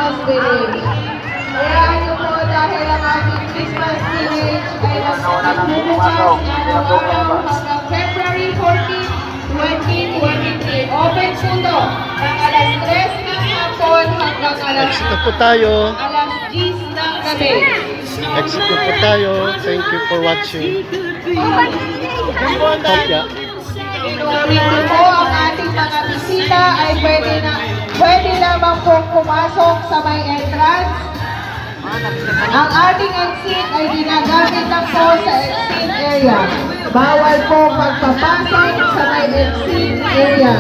Christmas village. Kaya nyo po dahil ang ating Christmas village ay nagbubukas araw-araw hanggang February 14, 2023. Open po to ng alas 3 ng hapon hanggang Exit na po tayo. alas 10 ng gabi. Exit na po tayo. Thank you for watching. Kopya. Inuulit po ang ating mga bisita ay pwede lamang pong pumasok sa may entrance. Ang ating exit ay ginagamit lang po sa exit area. Bawal po magpapasok sa may exit area.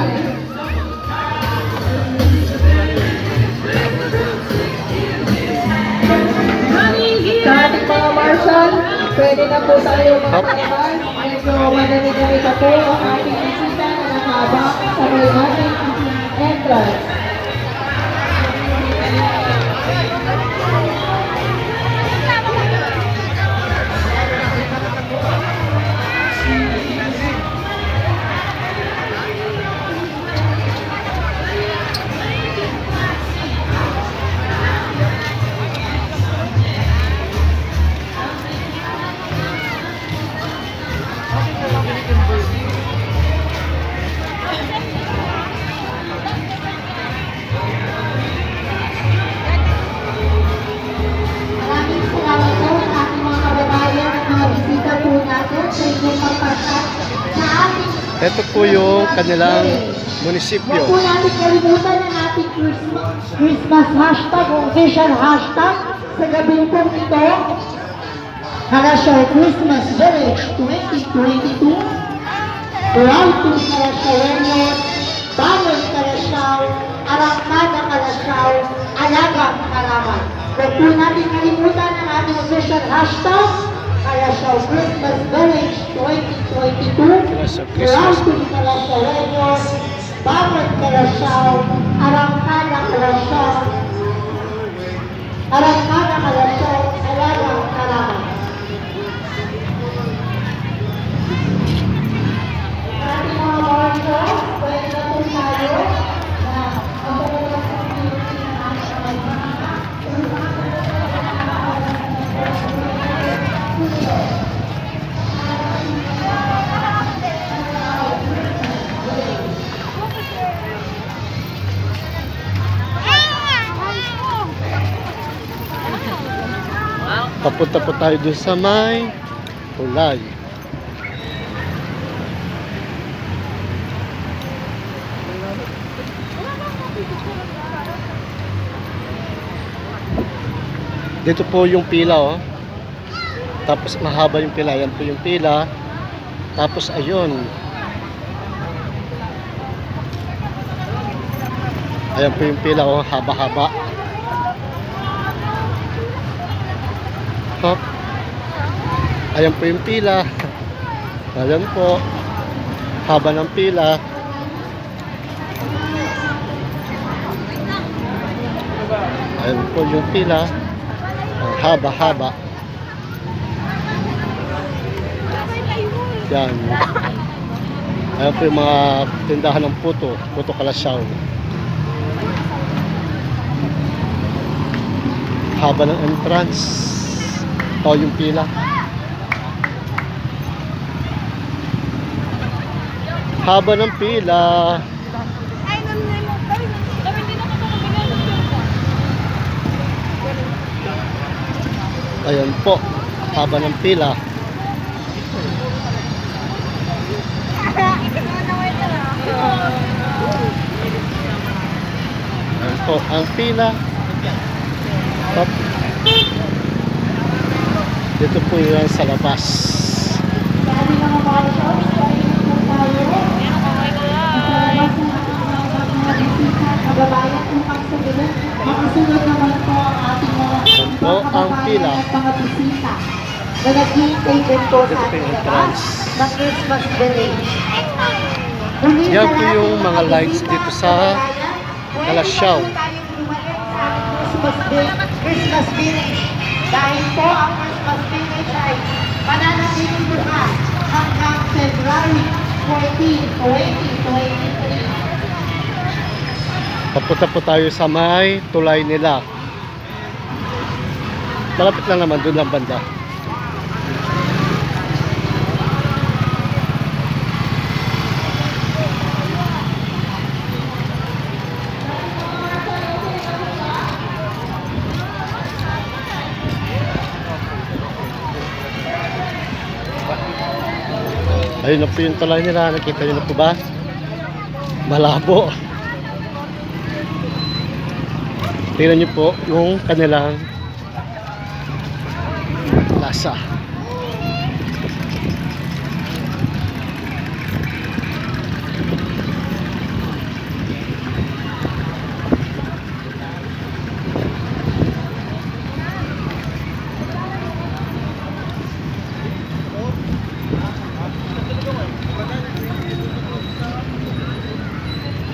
Sa ating mga marshal, pwede na po tayo makalabas. Medyo madami-dami pa po ang ating bisita na nakaabang sa may ating entrance. Maraming salamat po sa ating mga kababayan at mga bisita po natin sa inyong pagpasok sa ating Ito po yung kanilang Huwag munisipyo. po natin kalimutan ang ating Christmas hashtag o official hashtag sa gabi pong ito. Kalasyaw Christmas Village 2022. Proud to Kalasyawenyos, Bawal Kalasyaw, Arangkada Kalasyaw, Alagang Kalaman. Huwag po natin kalimutan ang ating official hashtag Kalasyaw Christmas Village 2022. Kalasyaw Proud Christmas to Kalasyawenyos, Bawal Kalasyaw, Arangkada Kalasyaw, Arangkada Kalasyaw, Alagang Kalaman. Ating mga marshals, pwede na po tayo na ang Papunta po tayo dun sa may tulay. Dito po yung pila, oh. Tapos mahaba yung pila. Yan po yung pila. Tapos ayun. Ayan po yung pila, oh. Haba-haba. Hop. Ayan po yung pila. Ayan po. Haba ng pila. Ayan po yung pila. Ang haba-haba. Yan. Ayan po yung mga tindahan ng puto. Puto Kalasyaw. Haba ng entrance. O yung pila. Haba ng pila. Ayan po. Haba ng pila. Ayan po ang pila. Top. Dito po yan sa labas. Sa ating mga marshals, pwede na po tayo. Mga bisita, kababayan kung pagsagulat. Makasunod naman po ang ating mga Po ang pila. kababayan at mga bisita na nag-hintay din po sa Dito po ating yung labas entrance. ng Christmas Village. Yan po yung mga lights dito sa Kalasyaw. Christmas Village. Dahil po ang Christmas Village ay mananatiling bukas hanggang February 14, 2023. Papunta po tayo sa may tulay nila. Malapit lang naman, doon lang banda. Ayun na po yung tulay nila. Nakita nyo na po ba? Malabo. Tingnan nyo po yung kanilang lasa.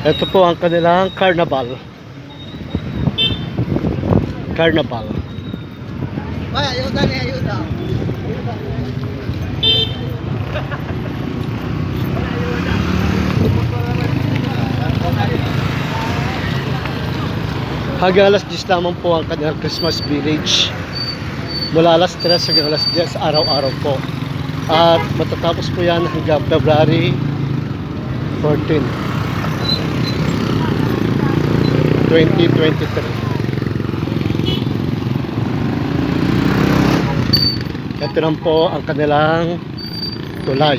Ito po ang kanilang carnival. Carnival. Ay, ayuda ni ayuda. Hanggang alas 10 lamang po ang kanilang Christmas village. Mula alas 3 hanggang alas 10 araw-araw po. At matatapos po yan hanggang February 14, 2023. Ito lang po ang kanilang tulay.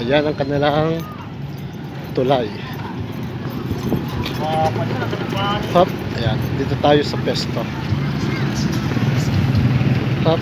Ayan ang kanilang tulay. Hop, ayan. Dito tayo sa pesto. Hop.